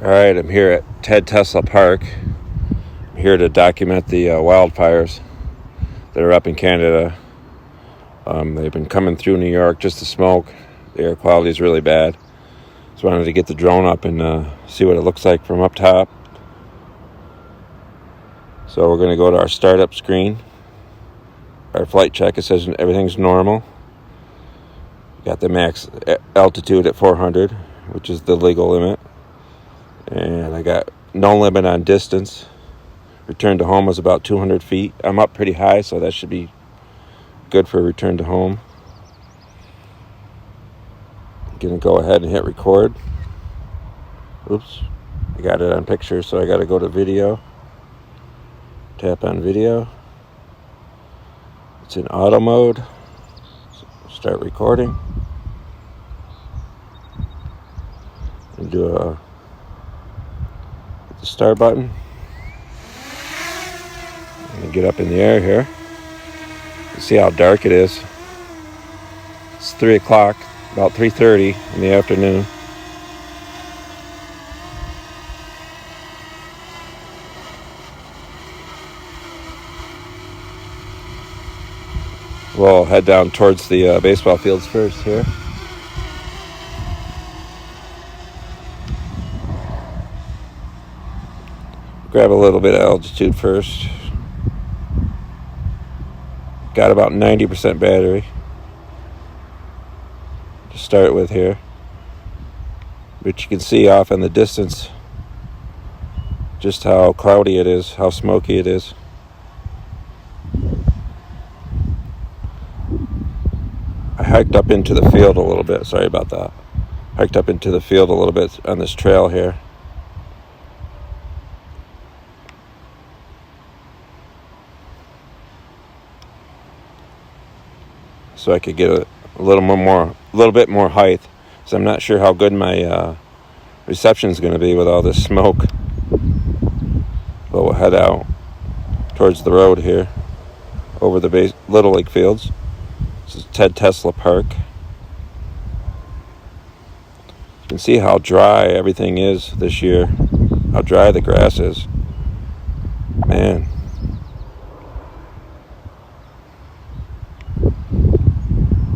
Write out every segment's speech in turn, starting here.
All right, I'm here at Ted Tesla Park. I'm here to document the wildfires that are up in Canada. They've been coming through New York, just the smoke. The air quality is really bad. Just wanted to get the drone up and see what it looks like from up top. So we're going to go to our startup screen. Our flight check, it says everything's normal. Got the max altitude at 400, which is the legal limit. And I got no limit on distance. Return to home was about 200 feet. I'm up pretty high, so that should be good for return to home. I'm going to go ahead and hit record. Oops. I got it on picture, so I got to go to video. Tap on video. It's in auto mode. Start recording. And do the start button. And get up in the air here. You see how dark it is. It's 3 o'clock, about 3:30 in the afternoon. We'll head down towards the baseball fields first here. Grab a little bit of altitude first. Got about 90% battery to start with here. But you can see off in the distance just how cloudy it is, how smoky it is. I hiked up into the field a little bit. Sorry about that. Hiked up into the field a little bit on this trail here. So I could get a little bit more height. So I'm not sure how good my reception is going to be with all this smoke. But we'll head out towards the road here, over the Little League fields. This is Ted Tesla Park. You can see how dry everything is this year. How dry the grass is. Man.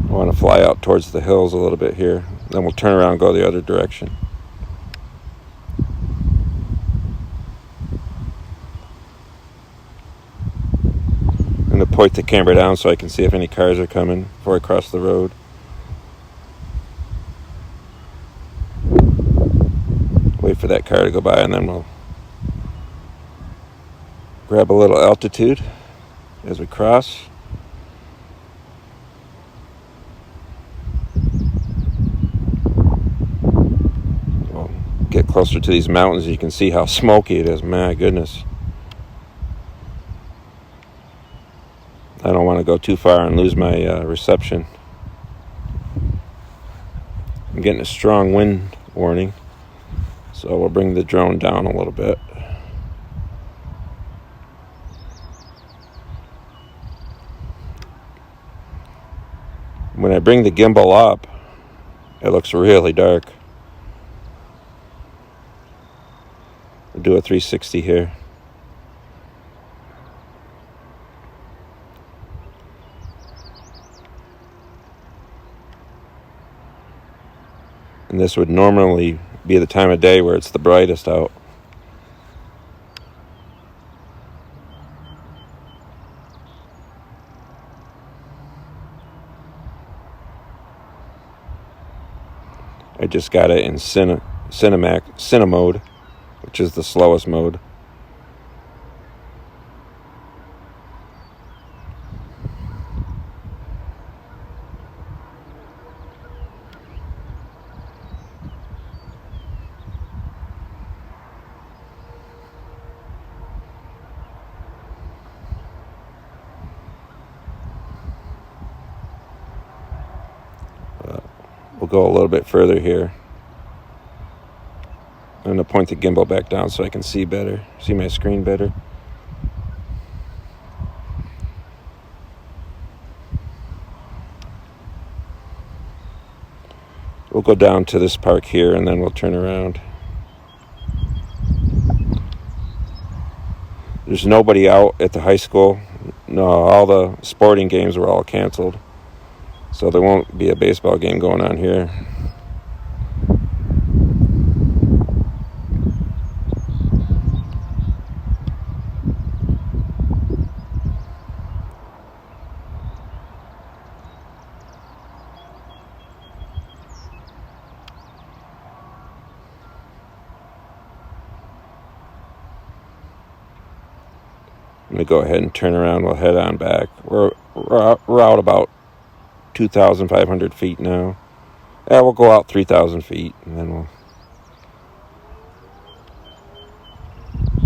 I want to fly out towards the hills a little bit here. Then we'll turn around and go the other direction. I'm going to point the camera down so I can see if any cars are coming before I cross the road. Wait for that car to go by and then we'll grab a little altitude as we cross. Get closer to these mountains and you can see how smoky it is. My goodness. I don't want to go too far and lose my reception. I'm getting a strong wind warning, so we'll bring the drone down a little bit. When I bring the gimbal up, it looks really dark. We'll do a 360 here. And this would normally be the time of day where it's the brightest out. I just got it in Cine mode, which is the slowest mode. We'll go a little bit further here. I'm going to point the gimbal back down so I can see better, see my screen better. We'll go down to this park here and then we'll turn around. There's nobody out at the high school. No, all the sporting games were all canceled. So there won't be a baseball game going on here. I'm going to go ahead and turn around. We'll head on back. We're out about 2,500 feet now. Yeah, we'll go out 3,000 feet, and then we'll...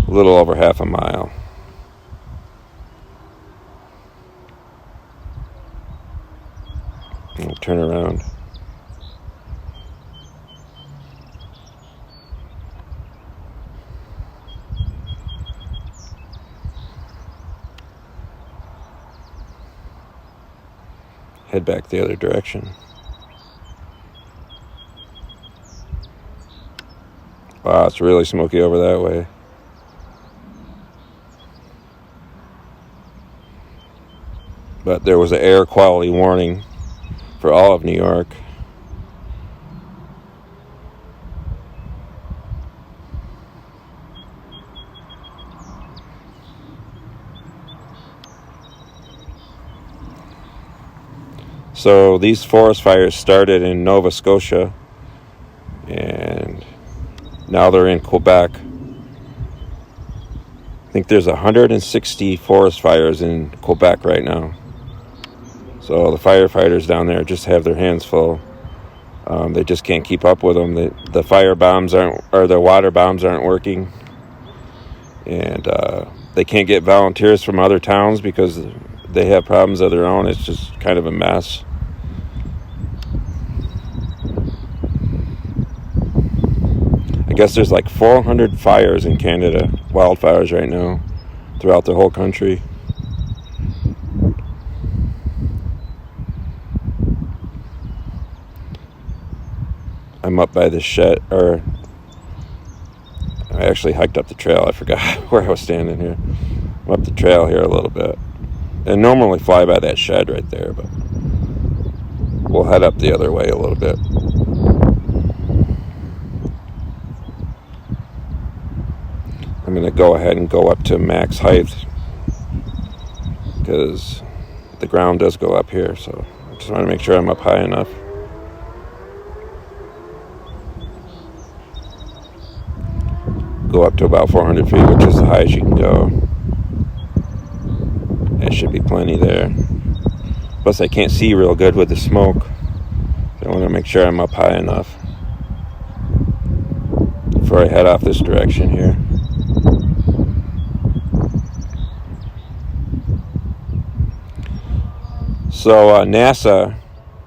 a little over half a mile. And we'll turn around. Head back the other direction. Wow, it's really smoky over that way. But there was an air quality warning for all of New York. So these forest fires started in Nova Scotia, and now they're in Quebec. I think there's 160 forest fires in Quebec right now. So the firefighters down there just have their hands full. They just can't keep up with them. The fire bombs the water bombs aren't working. And they can't get volunteers from other towns because they have problems of their own. It's just kind of a mess. I guess there's like 400 fires in Canada, wildfires right now, throughout the whole country. I'm up by this shed, or I actually hiked up the trail. I forgot where I was standing here. I'm up the trail here a little bit. And normally fly by that shed right there, but we'll head up the other way a little bit. I'm going to go ahead and go up to max height because the ground does go up here, so I just want to make sure I'm up high enough. Go up to about 400 feet, which is the highest you can go. There should be plenty there. Plus I can't see real good with the smoke, so I want to make sure I'm up high enough before I head off this direction here. So NASA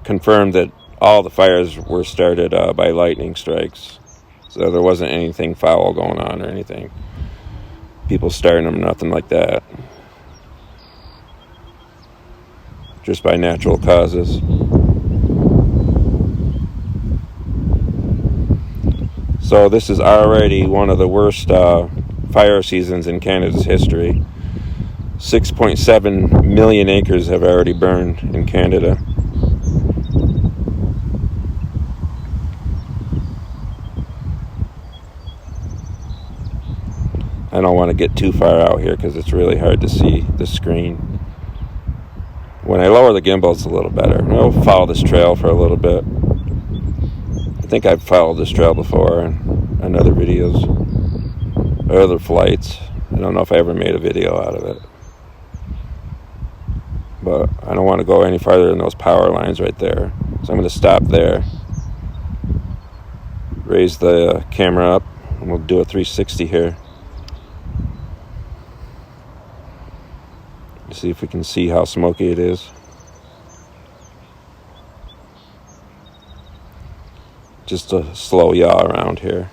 confirmed that all the fires were started by lightning strikes. So there wasn't anything foul going on or anything. People starting them, nothing like that. Just by natural causes. So this is already one of the worst fire seasons in Canada's history. 6.7 million acres have already burned in Canada. I don't want to get too far out here because it's really hard to see the screen. When I lower the gimbal, it's a little better. I'll follow this trail for a little bit. I think I've followed this trail before in other videos or other flights. I don't know if I ever made a video out of it. But I don't want to go any farther than those power lines right there. So I'm going to stop there. Raise the camera up, and we'll do a 360 here. See if we can see how smoky it is. Just a slow yaw around here.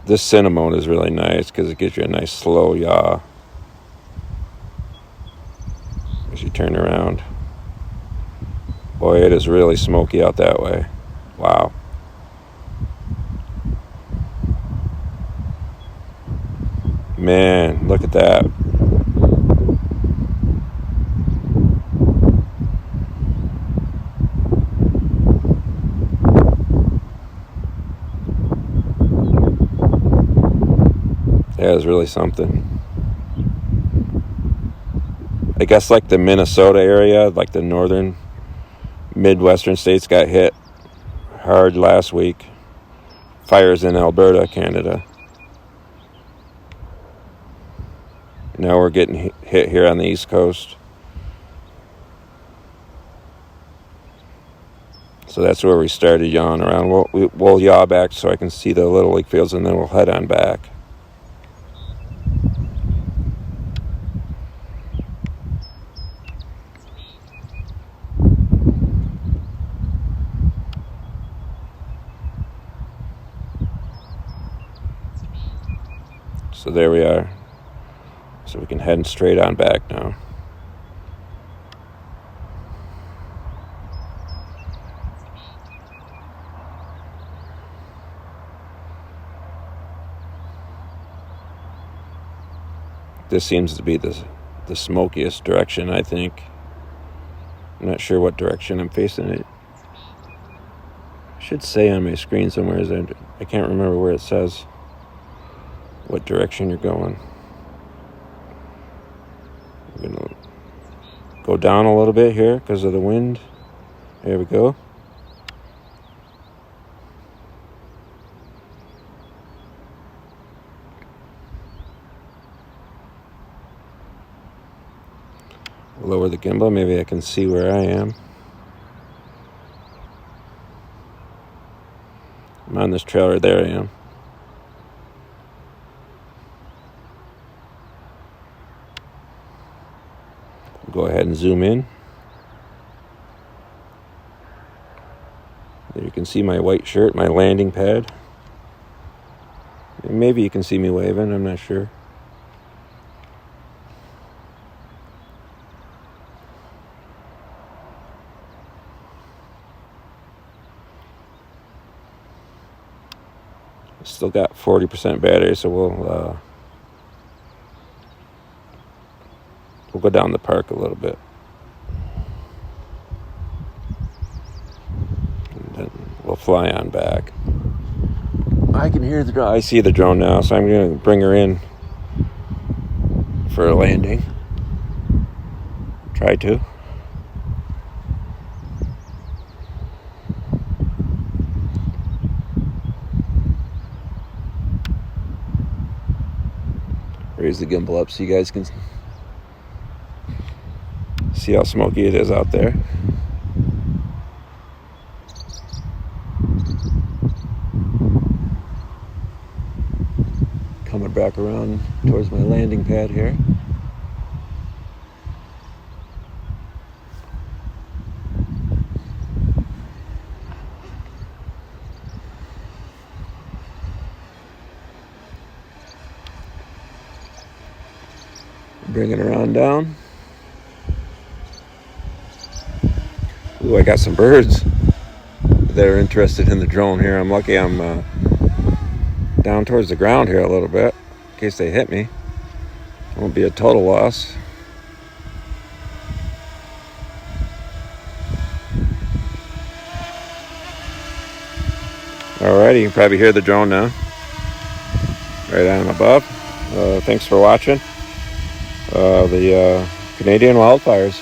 This cinnamon is really nice because it gives you a nice slow yaw as you turn around. Boy, it is really smoky out that way. Wow. Man, look at that. That was really something. I guess like the Minnesota area, like the northern Midwestern states got hit hard last week. Fires in Alberta, Canada. Now we're getting hit here on the East Coast. So that's where we started yawing around. We'll yaw back so I can see the Little League fields, and then we'll head on back. So there we are. So we can head straight on back now. This seems to be the smokiest direction, I think. I'm not sure what direction I'm facing it. It should say on my screen somewhere. I can't remember where it says what direction you're going. I'm going to go down a little bit here because of the wind. There we go. Lower the gimbal, maybe I can see where I am. I'm on this trailer, there I am. Go ahead and zoom in. There you can see my white shirt, my landing pad. Maybe you can see me waving, I'm not sure. Still got 40% battery, so we'll go down the park a little bit. And then we'll fly on back. I can hear the drone. I see the drone now, so I'm going to bring her in for a landing. Try to. Raise the gimbal up so you guys can see how smoky it is out there. Coming back around towards my landing pad here. Bring it around down. Ooh, I got some birds that are interested in the drone here. I'm lucky I'm down towards the ground here a little bit in case they hit me. It won't be a total loss. Alrighty, you can probably hear the drone now. Right on above. Thanks for watching. The Canadian wildfires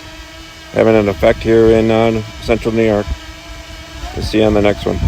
having an effect here in central New York. We'll see you on the next one.